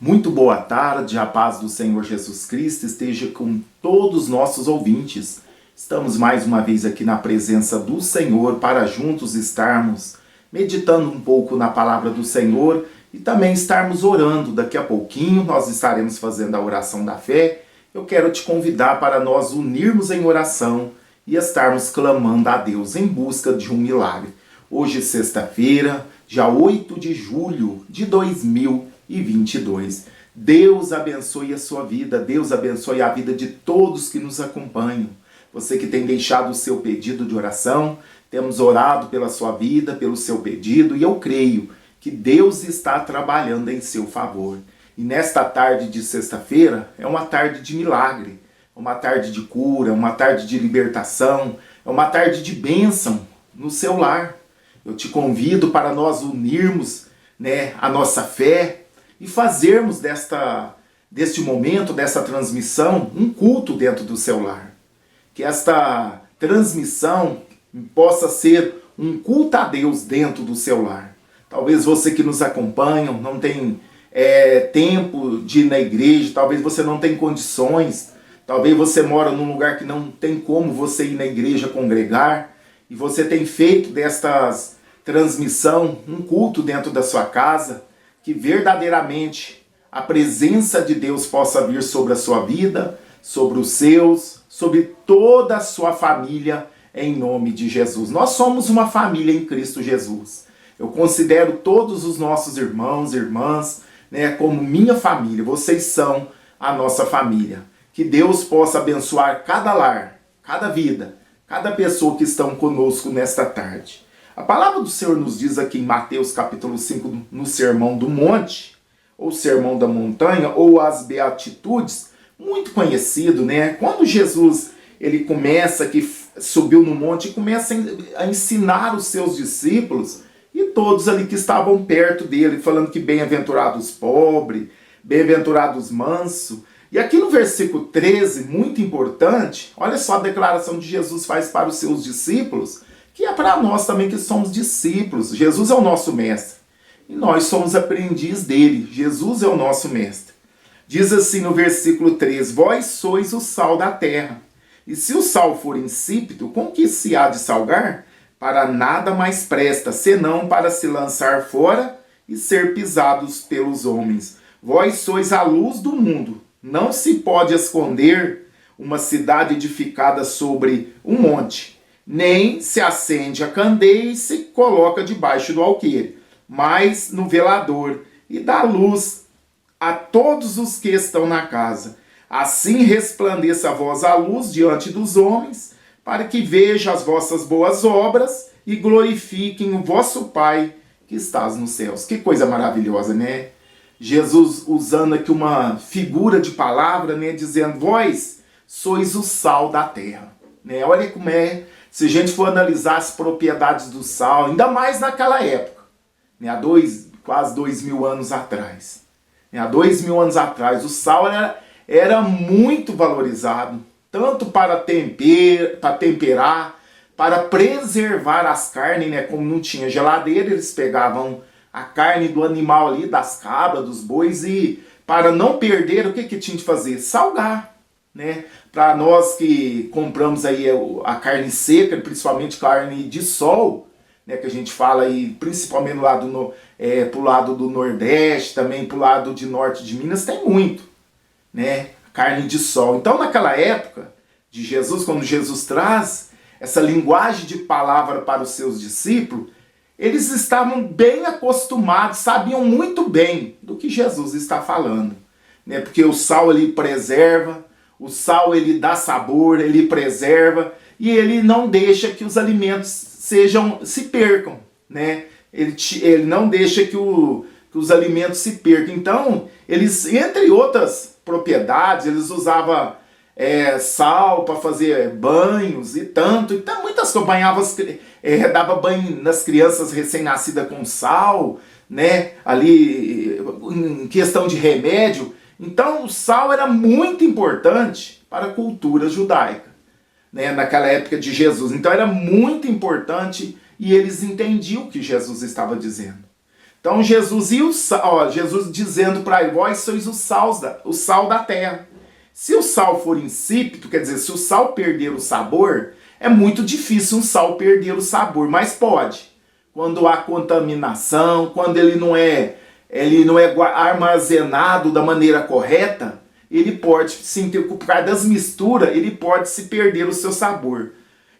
Muito boa tarde, a paz do Senhor Jesus Cristo esteja com todos os nossos ouvintes. Estamos mais uma vez aqui na presença do Senhor para juntos estarmos meditando um pouco na palavra do Senhor e também estarmos orando. Daqui a pouquinho nós estaremos fazendo a oração da fé. Eu quero te convidar para nós unirmos em oração e estarmos clamando a Deus em busca de um milagre. Hoje, sexta-feira, dia 8 de julho de 2022. Deus abençoe a sua vida, Deus abençoe a vida de todos que nos acompanham. Você que tem deixado o seu pedido de oração, temos orado pela sua vida, pelo seu pedido, e eu creio que Deus está trabalhando em seu favor. E nesta tarde de sexta-feira é uma tarde de milagre, uma tarde de cura, uma tarde de libertação, é uma tarde de bênção no seu lar. Eu te convido para nós unirmos, a nossa fé e fazermos deste momento, dessa transmissão, um culto dentro do seu lar. Que esta transmissão possa ser um culto a Deus dentro do seu lar. Talvez você que nos acompanha não tem tempo de ir na igreja, talvez você não tenha condições, talvez você mora num lugar que não tem como você ir na igreja congregar, e você tem feito destas transmissão um culto dentro da sua casa, que verdadeiramente a presença de Deus possa vir sobre a sua vida, sobre os seus, sobre toda a sua família, em nome de Jesus. Nós somos uma família em Cristo Jesus. Eu considero todos os nossos irmãos e irmãs, como minha família. Vocês são a nossa família. Que Deus possa abençoar cada lar, cada vida, cada pessoa que estão conosco nesta tarde. A palavra do Senhor nos diz aqui em Mateus capítulo 5, no Sermão do Monte, ou Sermão da Montanha, ou as Beatitudes, muito conhecido, Quando Jesus ele começa, que subiu no monte e começa a ensinar os seus discípulos e todos ali que estavam perto dele, falando que bem-aventurados pobres, bem-aventurados mansos. E aqui no versículo 13, muito importante, olha só a declaração que Jesus faz para os seus discípulos, que é para nós também que somos discípulos. Jesus é o nosso mestre e nós somos aprendizes dele. Jesus é o nosso mestre. Diz assim no versículo 13: vós sois o sal da terra, e se o sal for insípido, com que se há de salgar? Para nada mais presta, senão para se lançar fora e ser pisados pelos homens. Vós sois a luz do mundo. Não se pode esconder uma cidade edificada sobre um monte, nem se acende a candeia e se coloca debaixo do alqueire, mas no velador, e dá luz a todos os que estão na casa. Assim resplandeça a vós a luz diante dos homens, para que vejam as vossas boas obras e glorifiquem o vosso Pai que estás nos céus. Que coisa maravilhosa, Jesus usando aqui uma figura de palavra, dizendo, vós sois o sal da terra. Olha como se a gente for analisar as propriedades do sal, ainda mais naquela época, há quase 2000 anos atrás. Há 2000 anos atrás, o sal era muito valorizado, tanto para temperar, para preservar as carnes, como não tinha geladeira, eles pegavam a carne do animal ali, das cabras, dos bois, e para não perder, o que tinha de fazer? Salgar. Para nós que compramos aí a carne seca, principalmente carne de sol, que a gente fala aí, principalmente pro lado do Nordeste, também pro lado de Norte de Minas, tem muito, carne de sol. Então naquela época de Jesus, quando Jesus traz essa linguagem de palavra para os seus discípulos, eles estavam bem acostumados, sabiam muito bem do que Jesus está falando, porque o sal ele preserva, o sal ele dá sabor, ele preserva e ele não deixa que os alimentos se percam, Ele não deixa que os alimentos se percam. Então, eles, entre outras propriedades, eles usavam sal para fazer banhos e tanto. Então, muitas dava banho nas crianças recém-nascidas com sal, ali em questão de remédio. Então o sal era muito importante para a cultura judaica, naquela época de Jesus. Então era muito importante e eles entendiam o que Jesus estava dizendo. Então Jesus Jesus dizendo para ele, vós sois o sal da terra. Se o sal for insípido, quer dizer, se o sal perder o sabor, é muito difícil um sal perder o sabor, mas pode. Quando há contaminação, quando ele não é armazenado da maneira correta, ele pode, sim, por causa das misturas, ele pode se perder o seu sabor.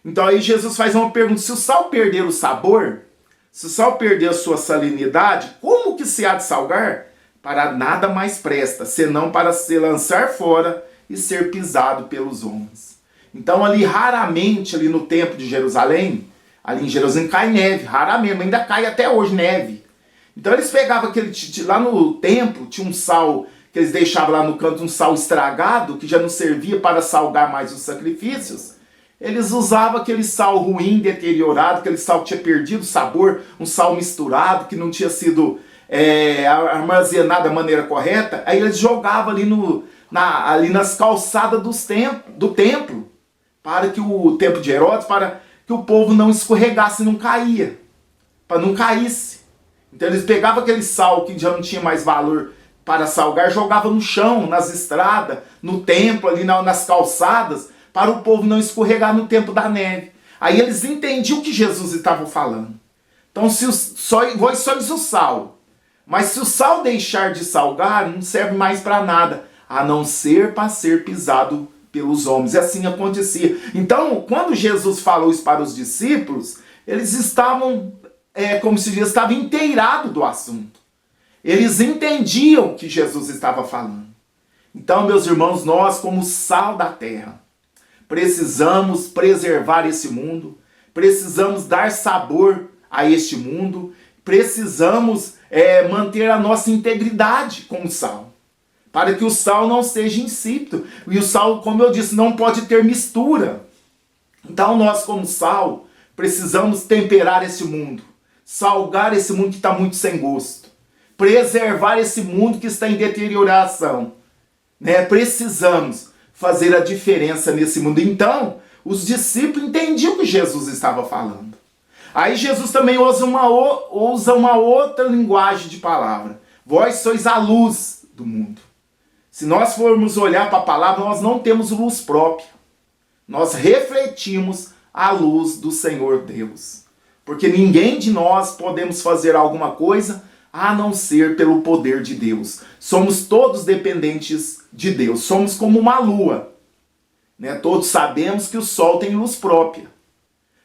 Então aí Jesus faz uma pergunta, se o sal perder o sabor, se o sal perder a sua salinidade, como que se há de salgar? Para nada mais presta, senão para se lançar fora e ser pisado pelos homens. Então ali raramente, ali no templo de Jerusalém, ali em Jerusalém cai neve, raramente, ainda cai até hoje neve. Então eles pegavam lá no templo, tinha um sal que eles deixavam lá no canto, um sal estragado, que já não servia para salgar mais os sacrifícios. Eles usavam aquele sal ruim, deteriorado, aquele sal que tinha perdido o sabor, um sal misturado, que não tinha sido armazenado da maneira correta. Aí eles jogavam ali nas calçadas do templo, para que o templo de Herodes, para que o povo não escorregasse, não caía, para não caísse. Então eles pegavam aquele sal que já não tinha mais valor para salgar, jogavam no chão, nas estradas, no templo, ali nas calçadas, para o povo não escorregar no tempo da neve. Aí eles entendiam o que Jesus estava falando. Então, vós sois o sal. Mas se o sal deixar de salgar, não serve mais para nada, a não ser para ser pisado pelos homens. E assim acontecia. Então, quando Jesus falou isso para os discípulos, eles estavam, como se diz, estavam inteirados do assunto. Eles entendiam o que Jesus estava falando. Então, meus irmãos, nós, como sal da terra, precisamos preservar esse mundo, precisamos dar sabor a este mundo, precisamos manter a nossa integridade como sal, para que o sal não seja insípido. E o sal, como eu disse, não pode ter mistura. Então nós, como sal, precisamos temperar esse mundo, salgar esse mundo que está muito sem gosto, preservar esse mundo que está em deterioração. Precisamos fazer a diferença nesse mundo. Então, os discípulos entendiam o que Jesus estava falando. Aí Jesus também usa uma outra linguagem de palavra. Vós sois a luz do mundo. Se nós formos olhar para a palavra, nós não temos luz própria. Nós refletimos a luz do Senhor Deus. Porque ninguém de nós podemos fazer alguma coisa a não ser pelo poder de Deus. Somos todos dependentes de Deus. Somos como uma lua. Todos sabemos que o sol tem luz própria,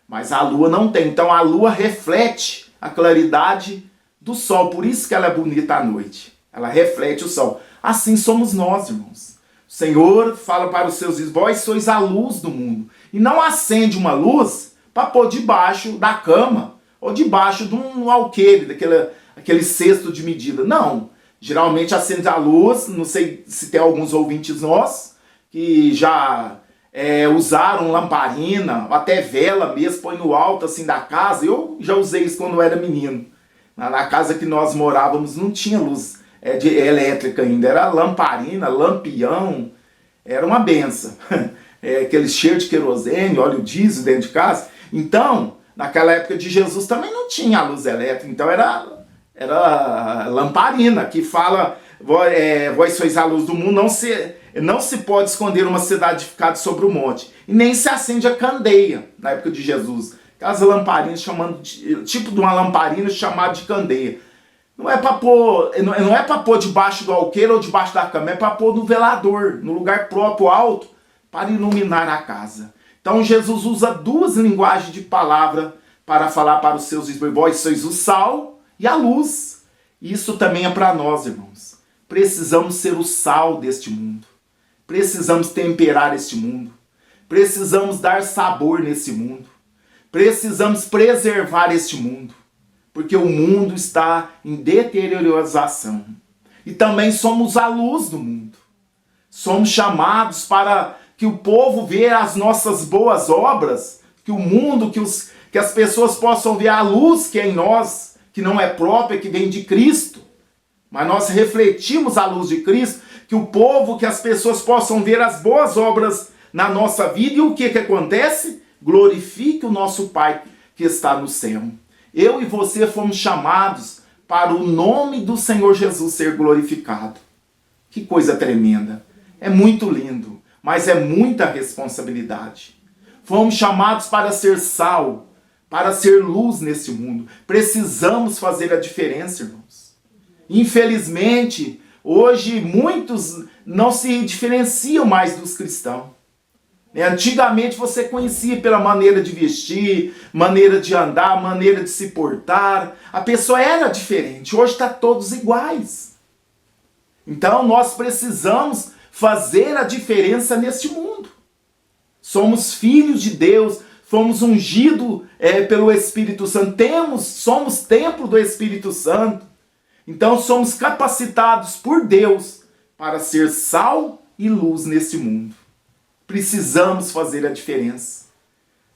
mas a lua não tem. Então a lua reflete a claridade do sol. Por isso que ela é bonita à noite. Ela reflete o sol. Assim somos nós, irmãos. O Senhor fala para os seus filhos, vós sois a luz do mundo. E não acende uma luz para pôr debaixo da cama ou debaixo de um alqueire, aquele cesto de medida. Não. Geralmente acende a luz, não sei se tem alguns ouvintes nossos que já usaram lamparina, até vela mesmo, põe no alto assim da casa. Eu já usei isso quando eu era menino. Na casa que nós morávamos não tinha luz elétrica ainda, era lamparina, lampião, era uma benção. Aquele cheiro de querosene, óleo diesel dentro de casa. Então, naquela época de Jesus também não tinha luz elétrica, então era lamparina, que fala, vós sois a luz do mundo, não se pode esconder uma cidade edificada sobre o monte, e nem se acende a candeia, na época de Jesus, aquelas lamparinas tipo de uma lamparina chamada de candeia. Não é para pôr debaixo do alqueire ou debaixo da cama, é para pôr no velador, no lugar próprio, alto, para iluminar a casa. Então Jesus usa duas linguagens de palavra para falar para os seus discípulos, vós sois o sal e a luz. Isso também é para nós, irmãos. Precisamos ser o sal deste mundo. Precisamos temperar este mundo. Precisamos dar sabor nesse mundo. Precisamos preservar este mundo. Porque o mundo está em deteriorização. E também somos a luz do mundo. Somos chamados para que o povo veja as nossas boas obras, que o mundo, que as pessoas possam ver a luz que é em nós, que não é própria, que vem de Cristo. Mas nós refletimos a luz de Cristo, que o povo, que as pessoas possam ver as boas obras na nossa vida. E o que acontece? Glorifique o nosso Pai que está no céu. Eu e você fomos chamados para o nome do Senhor Jesus ser glorificado. Que coisa tremenda. É muito lindo, mas é muita responsabilidade. Fomos chamados para ser sal, para ser luz nesse mundo. Precisamos fazer a diferença, irmãos. Infelizmente, hoje muitos não se diferenciam mais dos cristãos. Antigamente você conhecia pela maneira de vestir, maneira de andar, maneira de se portar. A pessoa era diferente, hoje está todos iguais. Então nós precisamos fazer a diferença neste mundo. Somos filhos de Deus, fomos ungidos pelo Espírito Santo, somos templo do Espírito Santo. Então somos capacitados por Deus para ser sal e luz neste mundo. Precisamos fazer a diferença.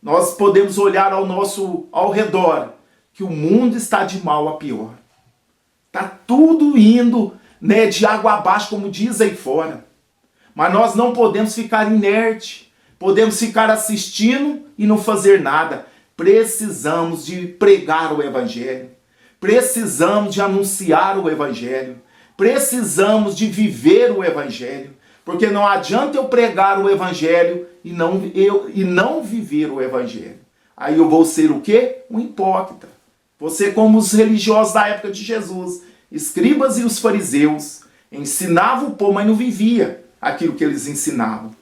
Nós podemos olhar ao redor, que o mundo está de mal a pior. Está tudo indo, de água abaixo, como diz aí fora. Mas nós não podemos ficar inerte. Podemos ficar assistindo e não fazer nada. Precisamos de pregar o Evangelho. Precisamos de anunciar o Evangelho. Precisamos de viver o Evangelho. Porque não adianta eu pregar o Evangelho e não viver o Evangelho. Aí eu vou ser o quê? Um hipócrita. Vou ser como os religiosos da época de Jesus. Escribas e os fariseus ensinavam o povo, mas não vivia aquilo que eles ensinavam.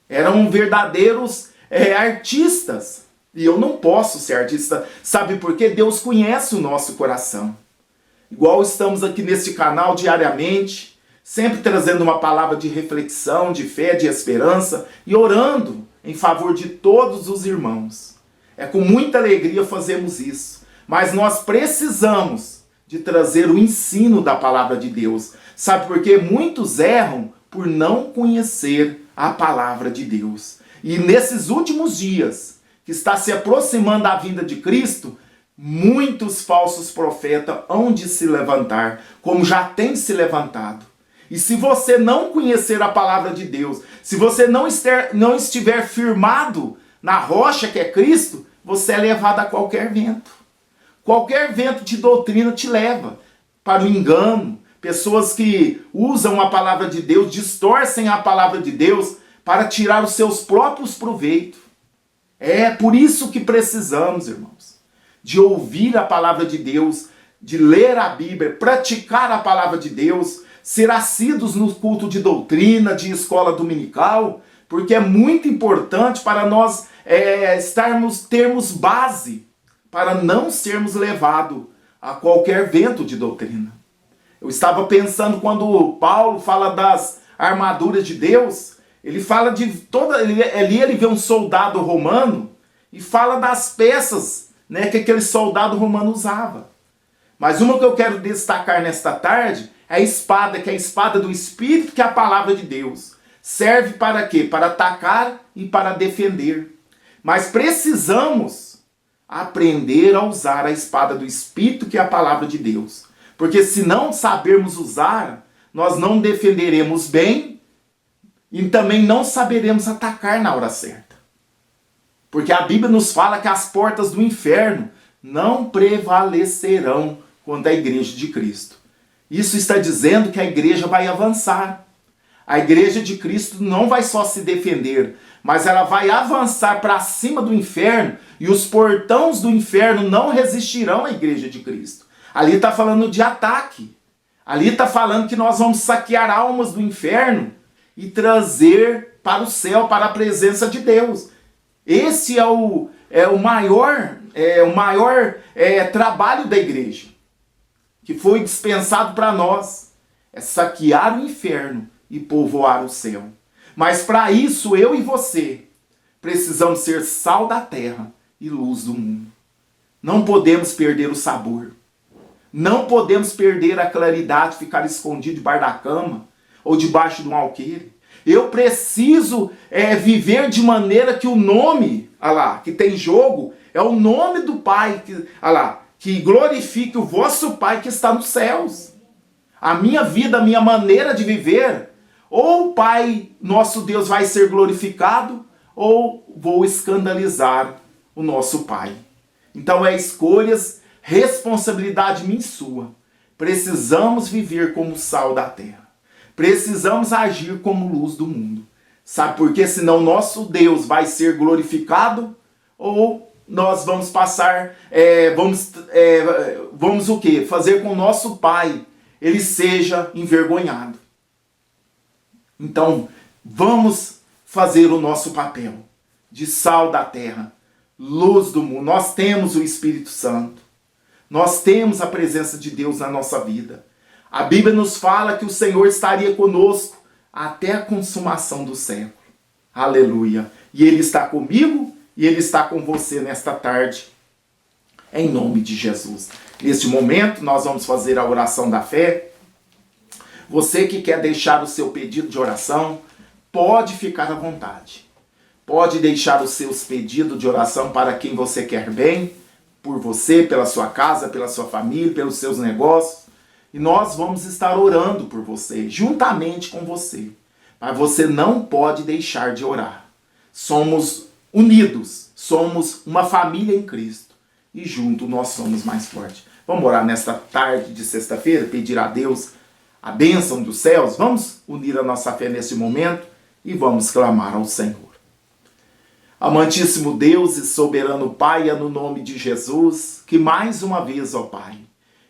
Eram verdadeiros artistas. E eu não posso ser artista. Sabe por quê? Deus conhece o nosso coração. Igual estamos aqui neste canal diariamente, sempre trazendo uma palavra de reflexão, de fé, de esperança e orando em favor de todos os irmãos. É com muita alegria fazemos isso. Mas nós precisamos de trazer o ensino da palavra de Deus. Sabe por quê? Muitos erram por não conhecer a palavra de Deus. E nesses últimos dias, que está se aproximando a vinda de Cristo, muitos falsos profetas hão de se levantar, como já tem se levantado. E se você não conhecer a palavra de Deus, se você não estiver firmado na rocha que é Cristo, você é levado a qualquer vento. Qualquer vento de doutrina te leva para o engano. Pessoas que usam a palavra de Deus, distorcem a palavra de Deus para tirar os seus próprios proveitos. É por isso que precisamos, irmãos, de ouvir a palavra de Deus, de ler a Bíblia, praticar a palavra de Deus, ser assíduos no culto de doutrina, de escola dominical, porque é muito importante para nós termos base, para não sermos levados a qualquer vento de doutrina. Eu estava pensando quando Paulo fala das armaduras de Deus, ele fala de toda. Ali ele vê um soldado romano e fala das peças, que aquele soldado romano usava. Mas uma que eu quero destacar nesta tarde é a espada, que é a espada do Espírito, que é a palavra de Deus. Serve para quê? Para atacar e para defender. Mas precisamos aprender a usar a espada do Espírito, que é a palavra de Deus. Porque se não sabermos usar, nós não defenderemos bem e também não saberemos atacar na hora certa. Porque a Bíblia nos fala que as portas do inferno não prevalecerão contra a igreja de Cristo. Isso está dizendo que a igreja vai avançar. A igreja de Cristo não vai só se defender, mas ela vai avançar para cima do inferno e os portões do inferno não resistirão à igreja de Cristo. Ali está falando de ataque. Ali está falando que nós vamos saquear almas do inferno e trazer para o céu, para a presença de Deus. Esse é o maior trabalho da igreja, que foi dispensado para nós. É saquear o inferno e povoar o céu. Mas para isso, eu e você precisamos ser sal da terra e luz do mundo. Não podemos perder o sabor. Não podemos perder a claridade, ficar escondido debaixo da cama ou debaixo de um alqueire. Eu preciso viver de maneira que o nome, que tem jogo, é o nome do Pai, que glorifique o vosso Pai que está nos céus. A minha vida, a minha maneira de viver, ou o Pai, nosso Deus, vai ser glorificado, ou vou escandalizar o nosso Pai. Então é escolhas, responsabilidade minha e sua. Precisamos viver como sal da terra. Precisamos agir como luz do mundo. Sabe por quê? Senão nosso Deus vai ser glorificado ou nós vamos passar, vamos o quê? Fazer com o nosso Pai ele seja envergonhado. Então, vamos fazer o nosso papel de sal da terra, luz do mundo. Nós temos o Espírito Santo. Nós temos a presença de Deus na nossa vida. A Bíblia nos fala que o Senhor estaria conosco até a consumação do século. Aleluia. E Ele está comigo e Ele está com você nesta tarde. Em nome de Jesus. Neste momento, nós vamos fazer a oração da fé. Você que quer deixar o seu pedido de oração, pode ficar à vontade. Pode deixar os seus pedidos de oração para quem você quer bem, por você, pela sua casa, pela sua família, pelos seus negócios. E nós vamos estar orando por você, juntamente com você. Mas você não pode deixar de orar. Somos unidos, somos uma família em Cristo. E juntos nós somos mais fortes. Vamos orar nesta tarde de sexta-feira, pedir a Deus a bênção dos céus. Vamos unir a nossa fé nesse momento e vamos clamar ao Senhor. Amantíssimo Deus e soberano Pai, é no nome de Jesus que mais uma vez, ó Pai,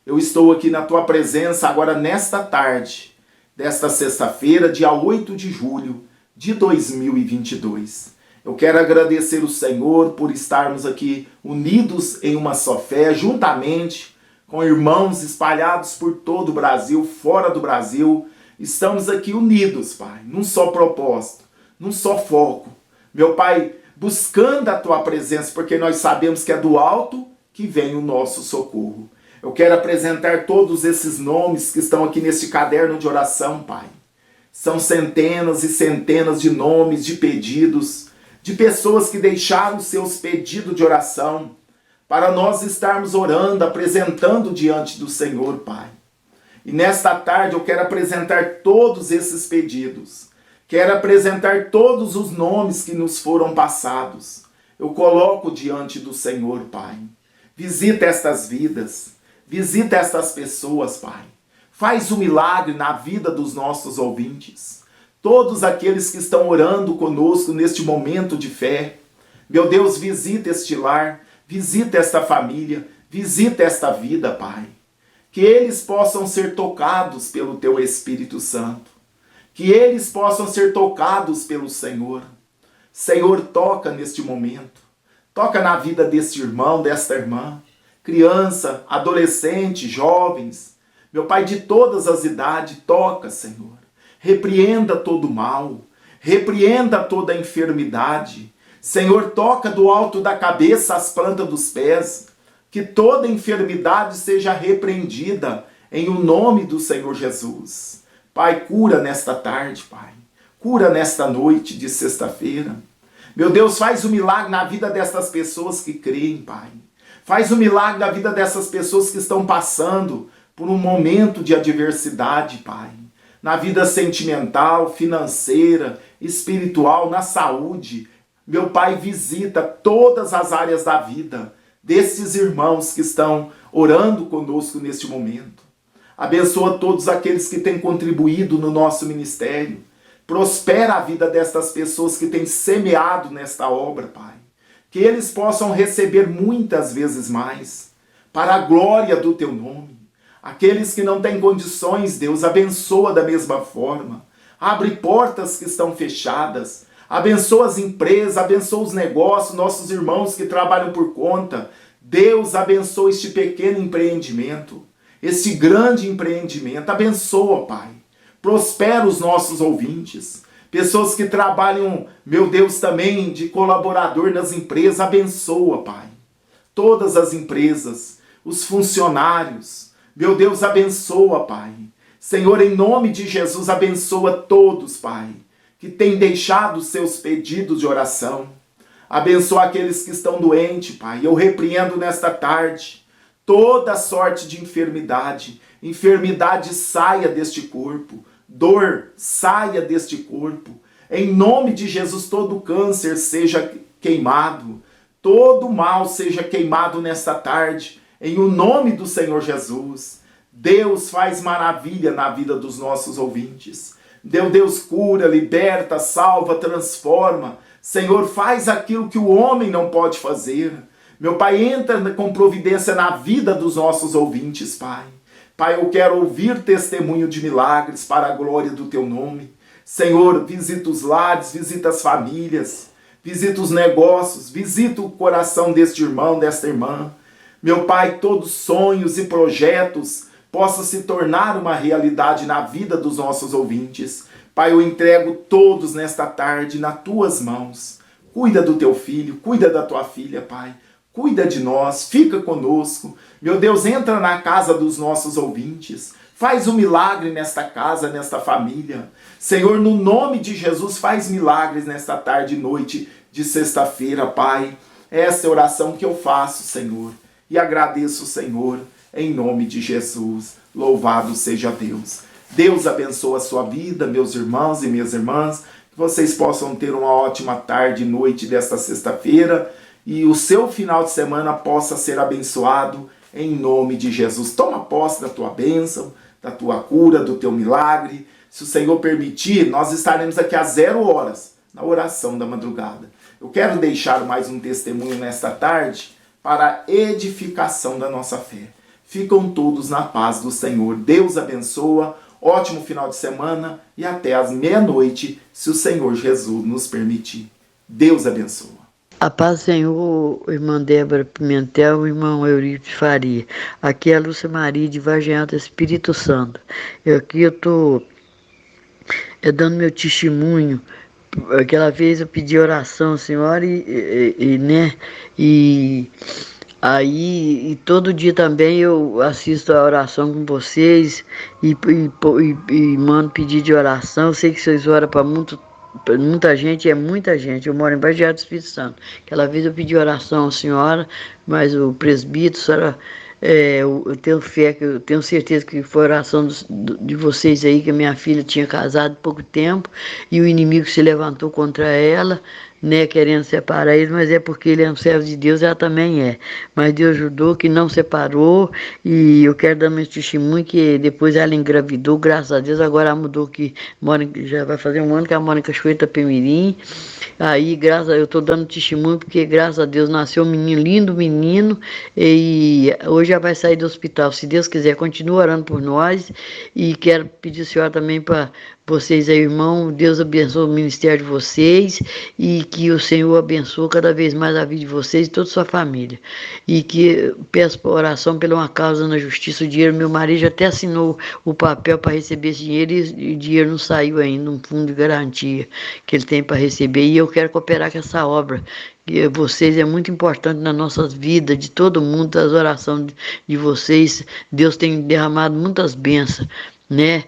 eu estou aqui na Tua presença agora nesta tarde, desta sexta-feira, dia 8 de julho de 2022. Eu quero agradecer o Senhor por estarmos aqui unidos em uma só fé, juntamente com irmãos espalhados por todo o Brasil, fora do Brasil. Estamos aqui unidos, Pai, num só propósito, num só foco. Meu Pai, buscando a Tua presença, porque nós sabemos que é do alto que vem o nosso socorro. Eu quero apresentar todos esses nomes que estão aqui nesse caderno de oração, Pai. São centenas e centenas de nomes, de pedidos, de pessoas que deixaram seus pedidos de oração para nós estarmos orando, apresentando diante do Senhor, Pai. E nesta tarde eu quero apresentar todos esses pedidos. Quero apresentar todos os nomes que nos foram passados. Eu coloco diante do Senhor, Pai. Visita estas vidas. Visita estas pessoas, Pai. Faz um milagre na vida dos nossos ouvintes. Todos aqueles que estão orando conosco neste momento de fé. Meu Deus, visita este lar. Visita esta família. Visita esta vida, Pai. Que eles possam ser tocados pelo Teu Espírito Santo. Que eles possam ser tocados pelo Senhor. Senhor, toca neste momento. Toca na vida deste irmão, desta irmã. Criança, adolescente, jovens. Meu Pai, de todas as idades, toca, Senhor. Repreenda todo mal. Repreenda toda enfermidade. Senhor, toca do alto da cabeça às plantas dos pés. Que toda enfermidade seja repreendida em o nome do Senhor Jesus. Pai, cura nesta tarde, Pai. Cura nesta noite de sexta-feira. Meu Deus, faz um milagre na vida dessas pessoas que creem, Pai. Faz um milagre na vida dessas pessoas que estão passando por um momento de adversidade, Pai. Na vida sentimental, financeira, espiritual, na saúde. Meu Pai, visita todas as áreas da vida desses irmãos que estão orando conosco neste momento. Abençoa todos aqueles que têm contribuído no nosso ministério. Prospera a vida destas pessoas que têm semeado nesta obra, Pai. Que eles possam receber muitas vezes mais, para a glória do Teu nome. Aqueles que não têm condições, Deus, abençoa da mesma forma. Abre portas que estão fechadas. Abençoa as empresas, abençoa os negócios, nossos irmãos que trabalham por conta. Deus, abençoa este pequeno empreendimento, este grande empreendimento. Abençoa, Pai. Prospera os nossos ouvintes. Pessoas que trabalham, meu Deus, também de colaborador nas empresas. Abençoa, Pai. Todas as empresas, os funcionários. Meu Deus, abençoa, Pai. Senhor, em nome de Jesus, abençoa todos, Pai, que têm deixado seus pedidos de oração. Abençoa aqueles que estão doentes, Pai. Eu repreendo nesta tarde toda sorte de enfermidade. Enfermidade saia deste corpo. Dor saia deste corpo. Em nome de Jesus, todo câncer seja queimado. Todo mal seja queimado nesta tarde. Em o nome do Senhor Jesus. Deus faz maravilha na vida dos nossos ouvintes. Deus cura, liberta, salva, transforma. Senhor, faz aquilo que o homem não pode fazer. Meu Pai, entra com providência na vida dos nossos ouvintes, Pai. Pai, eu quero ouvir testemunho de milagres para a glória do Teu nome. Senhor, visita os lares, visita as famílias, visita os negócios, visita o coração deste irmão, desta irmã. Meu Pai, todos sonhos e projetos possam se tornar uma realidade na vida dos nossos ouvintes. Pai, eu entrego todos nesta tarde nas Tuas mãos. Cuida do Teu filho, cuida da Tua filha, Pai. Cuida de nós, fica conosco. Meu Deus, entra na casa dos nossos ouvintes. Faz um milagre nesta casa, nesta família. Senhor, no nome de Jesus, faz milagres nesta tarde e noite de sexta-feira, Pai. Essa é a oração que eu faço, Senhor. E agradeço, Senhor, em nome de Jesus. Louvado seja Deus. Deus abençoe a sua vida, meus irmãos e minhas irmãs. Que vocês possam ter uma ótima tarde e noite desta sexta-feira. E o seu final de semana possa ser abençoado em nome de Jesus. Toma posse da tua bênção, da tua cura, do teu milagre. Se o Senhor permitir, nós estaremos aqui às 0 horas, na oração da madrugada. Eu quero deixar mais um testemunho nesta tarde para a edificação da nossa fé. Ficam todos na paz do Senhor. Deus abençoa, ótimo final de semana e até às meia-noite, se o Senhor Jesus nos permitir. Deus abençoa. A paz do Senhor, irmã Débora Pimentel, irmão Eurípides Faria. Aqui é a Lúcia Maria de Vargem Alta, Espírito Santo. Eu estou dando meu testemunho. Aquela vez eu pedi oração, senhora, e todo dia também eu assisto a oração com vocês e mando pedir de oração. Eu sei que vocês oram para muita gente, é muita gente. Eu moro em Vargem Alta do Espírito Santo. Aquela vez eu pedi oração à senhora, mas o presbítero, senhora, eu tenho fé, que eu tenho certeza que foi oração de vocês aí, que a minha filha tinha casado há pouco tempo e o inimigo se levantou contra ela, né, querendo separar ele, mas é porque ele é um servo de Deus, ela também é. Mas Deus ajudou, que não separou, e eu quero dar meu testemunho que depois ela engravidou, graças a Deus, agora ela mudou, que já vai fazer um ano que ela mora em Cachoeira Itapemirim. Aí, eu estou dando testemunho porque, graças a Deus, nasceu um menino, lindo menino, e hoje já vai sair do hospital. Se Deus quiser, continua orando por nós, e quero pedir a senhora também para vocês aí, irmão, Deus abençoe o ministério de vocês e que o Senhor abençoe cada vez mais a vida de vocês e toda a sua família. E que peço oração pela uma causa na justiça, o dinheiro, meu marido já até assinou o papel para receber esse dinheiro e o dinheiro não saiu ainda, um fundo de garantia que ele tem para receber, e eu quero cooperar com essa obra. E vocês é muito importante na nossa vida, de todo mundo, as orações de vocês. Deus tem derramado muitas bênçãos, né?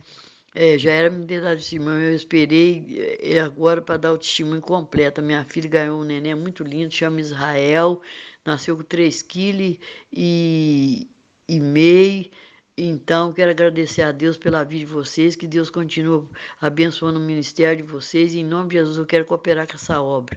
Já era me dar testemunho, eu esperei agora para dar o testemunho completo. Minha filha ganhou um neném muito lindo, chama Israel, nasceu com 3,5 kg e meio. Então, quero agradecer a Deus pela vida de vocês, que Deus continue abençoando o ministério de vocês, e em nome de Jesus eu quero cooperar com essa obra.